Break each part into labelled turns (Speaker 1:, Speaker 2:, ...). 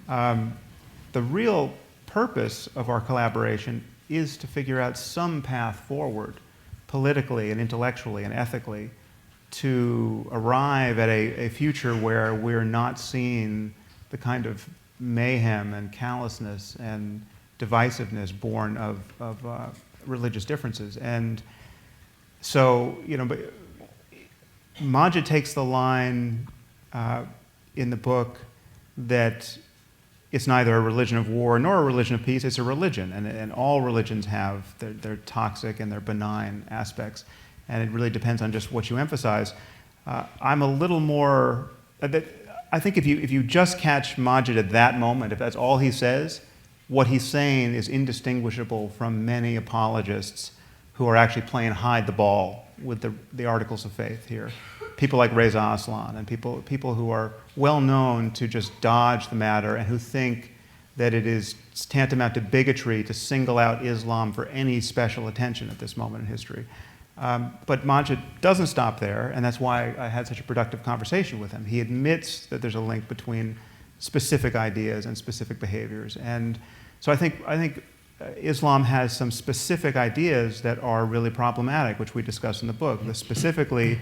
Speaker 1: The real purpose of our collaboration is to figure out some path forward, politically and intellectually and ethically, to arrive at a future where we're not seeing the kind of mayhem and callousness and divisiveness born of religious differences. And so, but Maajid takes the line in the book that it's neither a religion of war nor a religion of peace, it's a religion. And all religions have their toxic and their benign aspects. And it really depends on just what you emphasize. I'm a little more, I think if you just catch Maajid at that moment, if that's all he says, what he's saying is indistinguishable from many apologists who are actually playing hide the ball with the articles of faith here. People like Reza Aslan and people who are well known to just dodge the matter and who think that it is tantamount to bigotry to single out Islam for any special attention at this moment in history. But Maajid doesn't stop there, and that's why I had such a productive conversation with him. He admits that there's a link between specific ideas and specific behaviors. And so I think Islam has some specific ideas that are really problematic, which we discuss in the book. Specifically,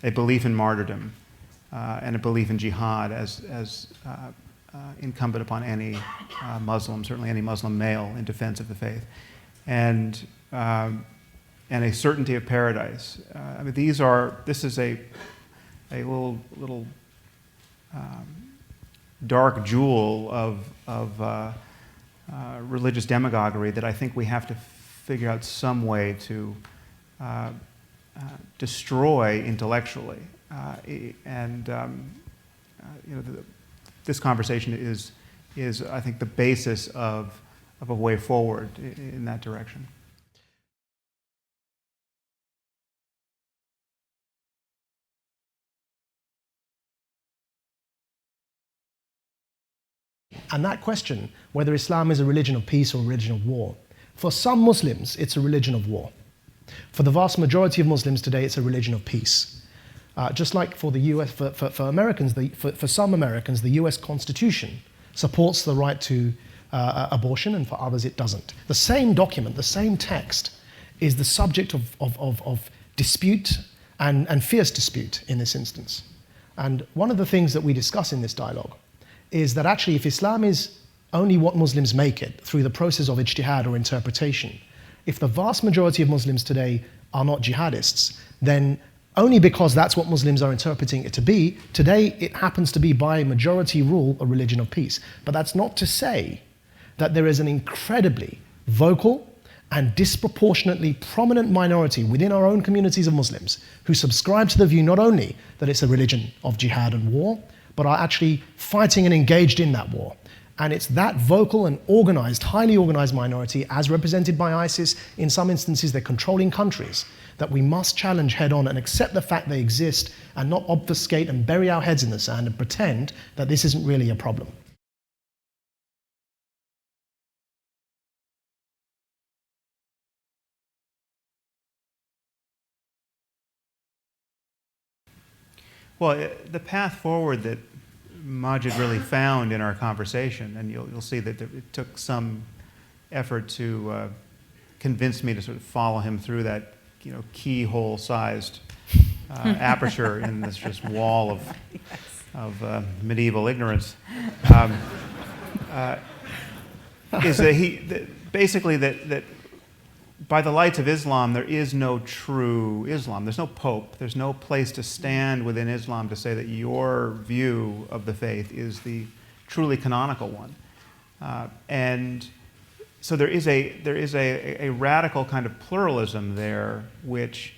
Speaker 1: a belief in martyrdom and a belief in jihad as incumbent upon any Muslim, certainly any Muslim male, in defense of the faith, and a certainty of paradise. I mean, this is a little dark jewel of religious demagoguery that I think we have to figure out some way to destroy intellectually. This conversation is, I think, the basis of a way forward in that direction.
Speaker 2: And that question, whether Islam is a religion of peace or a religion of war, for some Muslims, it's a religion of war. For the vast majority of Muslims today, it's a religion of peace. Just like for the US, for Americans, for some Americans, the US Constitution supports the right to abortion, and for others it doesn't. The same document, the same text, is the subject of dispute and fierce dispute in this instance. And one of the things that we discuss in this dialogue is that actually if Islam is only what Muslims make it through the process of ijtihad or interpretation, if the vast majority of Muslims today are not jihadists, then only because that's what Muslims are interpreting it to be, today it happens to be by majority rule a religion of peace. But that's not to say that there is an incredibly vocal and disproportionately prominent minority within our own communities of Muslims who subscribe to the view not only that it's a religion of jihad and war, but are actually fighting and engaged in that war. And it's that vocal and organized, highly organized minority, as represented by ISIS, in some instances they're controlling countries, that we must challenge head on and accept the fact they exist and not obfuscate and bury our heads in the sand and pretend that this isn't really a problem.
Speaker 1: Well, the path forward that Maajid really found in our conversation, and you'll see that it took some effort to convince me to sort of follow him through that, keyhole-sized aperture in this just wall of medieval ignorance, is that basically that by the lights of Islam, there is no true Islam. There's no pope. There's no place to stand within Islam to say that your view of the faith is the truly canonical one. And so there is a radical kind of pluralism there, which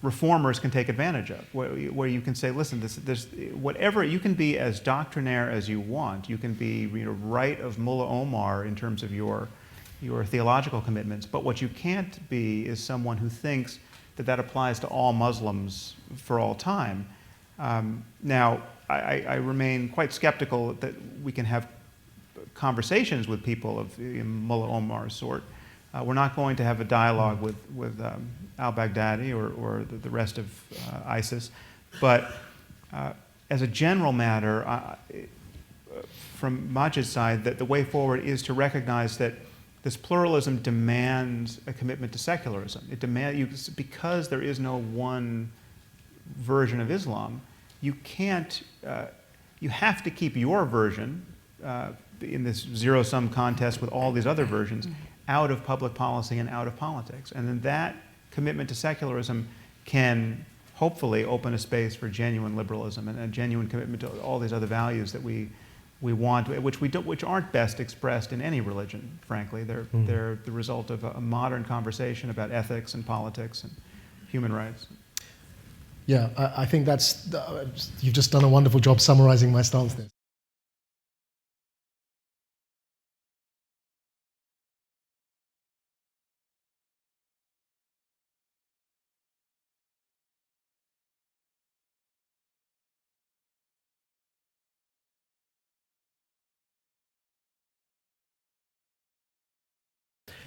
Speaker 1: reformers can take advantage of, where you can say, listen, this whatever, you can be as doctrinaire as you want. You can be right of Mullah Omar in terms of your theological commitments, but what you can't be is someone who thinks that applies to all Muslims for all time. Now, I remain quite skeptical that we can have conversations with people of Mullah Omar's sort. We're not going to have a dialogue with al-Baghdadi or the rest of ISIS, but as a general matter, from Maajid's side that the way forward is to recognize that this pluralism demands a commitment to secularism. It demands, because there is no one version of Islam, you can't, you have to keep your version in this zero-sum contest with all these other versions out of public policy and out of politics. And then that commitment to secularism can hopefully open a space for genuine liberalism and a genuine commitment to all these other values that we want, which aren't best expressed in any religion, frankly. They're the result of a modern conversation about ethics and politics and human rights.
Speaker 2: Yeah, I think you've just done a wonderful job summarizing my stance there.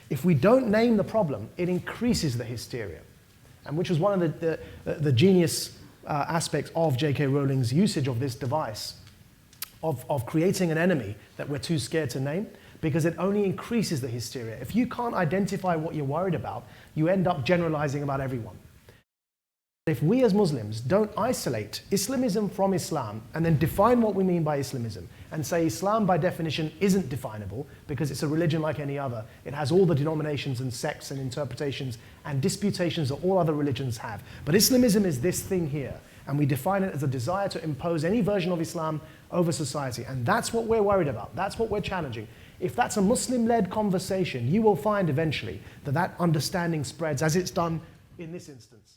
Speaker 2: If we don't name the problem, it increases the hysteria, and which was one of the genius aspects of J.K. Rowling's usage of this device, of creating an enemy that we're too scared to name, because it only increases the hysteria. If you can't identify what you're worried about, you end up generalizing about everyone. If we as Muslims don't isolate Islamism from Islam and then define what we mean by Islamism and say Islam by definition isn't definable because it's a religion like any other, it has all the denominations and sects and interpretations and disputations that all other religions have. But Islamism is this thing here, and we define it as a desire to impose any version of Islam over society. And that's what we're worried about. That's what we're challenging. If that's a Muslim-led conversation, you will find eventually that that understanding spreads as it's done in this instance.